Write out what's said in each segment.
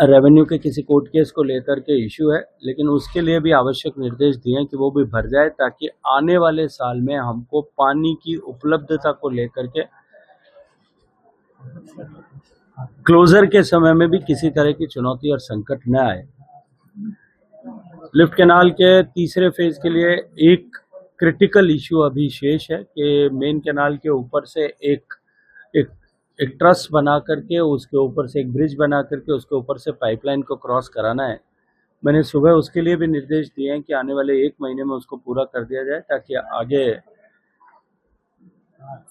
Revenue के किसी court case को लेकर के इशू है, लेकिन उसके लिए भी आवश्यक निर्देश दिए हैं कि वो भी भर जाए ताकि आने वाले साल में हमको पानी की उपलब्धता को लेकर के क्लोजर के समय में भी किसी तरह की चुनौती और संकट न आए। लिफ्ट कैनाल के तीसरे फेज के लिए एक क्रिटिकल इशू अभी शेष है कि मेन कैनाल के ऊपर से एक ट्रस बना करके उसके ऊपर से एक ब्रिज बना करके उसके ऊपर से पाइपलाइन को क्रॉस कराना है। मैंने सुबह उसके लिए भी निर्देश दिए हैं कि आने वाले 1 महीने में उसको पूरा कर दिया जाए ताकि आगे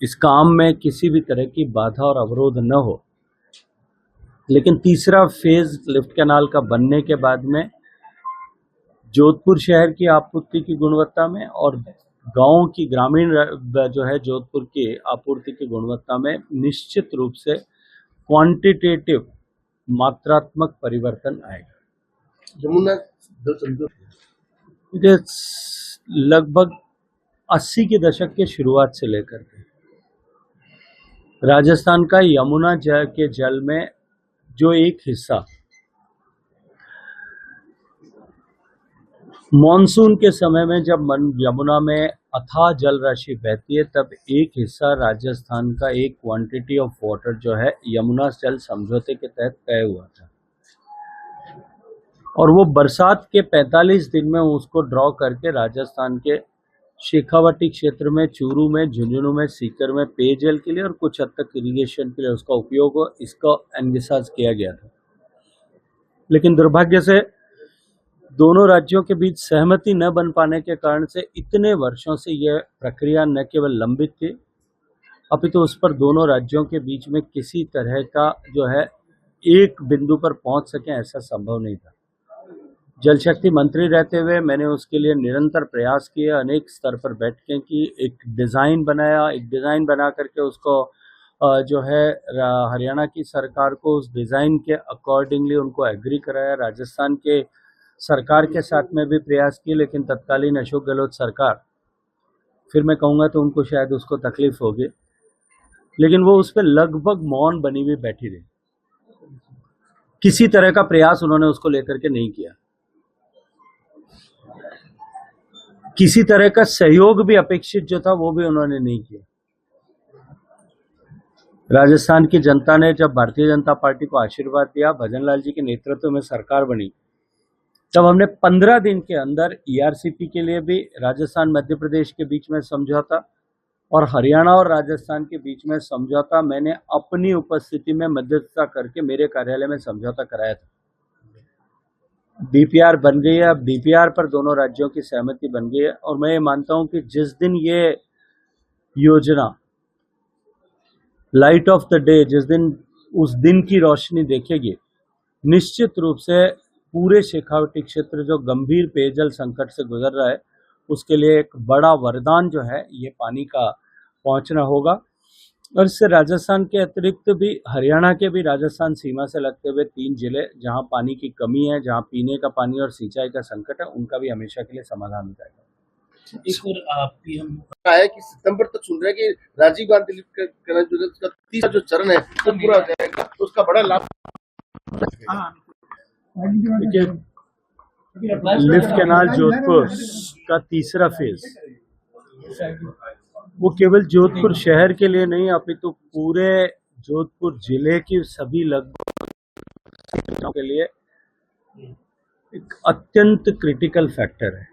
इस काम में किसी भी तरह की बाधा और अवरोध न हो। लेकिन तीसरा फेज लिफ्ट कैनाल का बनने के बाद में जोधपुर शहर की आपूर्ति की गुणवत्ता में और गांव की ग्रामीण जो है जोधपुर की आपूर्ति की गुणवत्ता में निश्चित रूप से क्वांटिटेटिव मात्रात्मक परिवर्तन आएगा। यमुना लगभग 80 के दशक के शुरुआत से लेकर के राजस्थान का यमुना के जल में जो एक हिस्सा मॉनसून के समय में जब यमुना में अथाह जल राशि बहती है तब एक हिस्सा राजस्थान का एक क्वांटिटी ऑफ वाटर जो है यमुना जल समझौते के तहत तय हुआ था और वो बरसात के 45 दिन में उसको ड्रॉ करके राजस्थान के शेखावाटी क्षेत्र में, चूरू में, झुंझुनू में, सीकर में पेयजल के लिए और कुछ हद तक इरिगेशन के लिए उसका उपयोग इसका एनविसाज किया गया था। लेकिन दुर्भाग्य से दोनों राज्यों के बीच सहमति न बन पाने के कारण से इतने वर्षों से यह प्रक्रिया न केवल लंबित थी अपितु उस पर दोनों राज्यों के बीच में किसी तरह का जो है एक बिंदु पर पहुंच सके ऐसा संभव नहीं था। जल शक्ति मंत्री रहते हुए मैंने उसके लिए निरंतर प्रयास किए, अनेक स्तर पर बैठकें की, एक डिज़ाइन बना करके उसको जो है हरियाणा की सरकार को उस डिज़ाइन के अकॉर्डिंगली उनको एग्री कराया। राजस्थान के सरकार के साथ में भी प्रयास किए, लेकिन तत्कालीन अशोक गहलोत सरकार, फिर मैं कहूँगा तो उनको शायद उसको तकलीफ होगी, लेकिन वो उस पर लगभग मौन बनी हुई बैठी रही। किसी तरह का प्रयास उन्होंने उसको लेकर के नहीं किया, किसी तरह का सहयोग भी अपेक्षित जो था वो भी उन्होंने नहीं किया। राजस्थान की जनता ने जब भारतीय जनता पार्टी को आशीर्वाद दिया, भजन लाल जी के नेतृत्व में सरकार बनी, तब हमने 15 दिन के अंदर ईआरसीपी के लिए भी राजस्थान मध्य प्रदेश के बीच में समझौता और हरियाणा और राजस्थान के बीच में समझौता मैंने अपनी उपस्थिति में मध्यस्थता करके मेरे कार्यालय में समझौता कराया था। डीपीआर बन गई है, अब डीपीआर पर दोनों राज्यों की सहमति बन गई है और मैं ये मानता हूं कि जिस दिन ये योजना लाइट ऑफ द डे, जिस दिन उस दिन की रोशनी देखेगी, निश्चित रूप से पूरे शेखावाटी क्षेत्र जो गंभीर पेयजल संकट से गुजर रहा है उसके लिए एक बड़ा वरदान जो है ये पानी का पहुंचना होगा। और इससे राजस्थान के अतिरिक्त भी हरियाणा के भी राजस्थान सीमा से लगते हुए 3 जिले जहां पानी की कमी है, जहां पीने का पानी और सिंचाई का संकट है, उनका भी हमेशा के लिए समाधान हो जाएगा। एक और पीएम है कि सितंबर तक सुन रहे हैं कि राजीव गांधी लिफ्ट का तीसरा जो चरण है वो पूरा हो जाएगा, तो उसका बड़ा लाभ। लिफ्ट कैनाल जोधपुर का तीसरा फेज वो केवल जोधपुर शहर के लिए नहीं अपितु पूरे जोधपुर जिले की सभी लगभग के लिए एक अत्यंत क्रिटिकल फैक्टर है।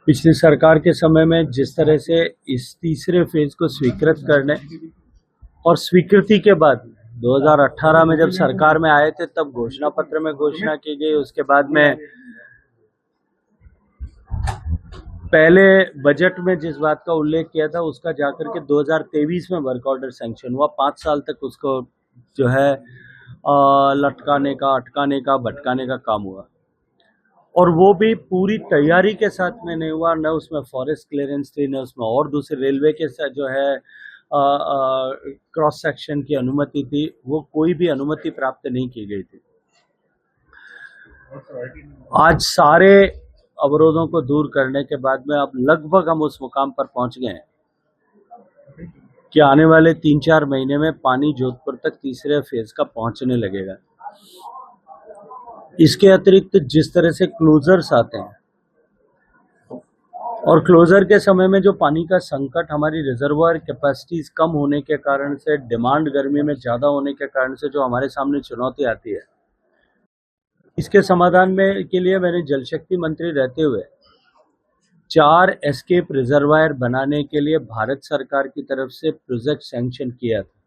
पिछली सरकार के समय में जिस तरह से इस तीसरे फेज को स्वीकृत करने और स्वीकृति के बाद 2018 में जब सरकार में आए थे तब घोषणा पत्र में घोषणा की गई, उसके बाद में पहले बजट में जिस बात का उल्लेख किया था उसका जाकर के 2023 में वर्क ऑर्डर सैंक्शन हुआ। 5 साल तक उसको जो है लटकाने का, अटकाने का, भटकाने का काम हुआ और वो भी पूरी तैयारी के साथ में नहीं हुआ। न उसमें फॉरेस्ट क्लियरेंस थी, न उसमें और दूसरे रेलवे के साथ जो है क्रॉस सेक्शन की अनुमति थी, वो कोई भी अनुमति प्राप्त नहीं की गई थी। आज सारे अवरोधों को दूर करने के बाद में अब लगभग हम उस मुकाम पर पहुंच गए हैं कि आने वाले 3-4 महीने में पानी जोधपुर तक तीसरे फेज का पहुंचने लगेगा। इसके अतिरिक्त जिस तरह से क्लोजर्स आते हैं और क्लोजर के समय में जो पानी का संकट हमारी रिजर्वायर कैपेसिटीज कम होने के कारण से, डिमांड गर्मी में ज़्यादा होने के कारण से जो हमारे सामने चुनौती आती है, इसके समाधान में के लिए मैंने जल शक्ति मंत्री रहते हुए 4 एस्केप रिजर्वायर बनाने के लिए भारत सरकार की तरफ से प्रोजेक्ट सैंक्शन किया था।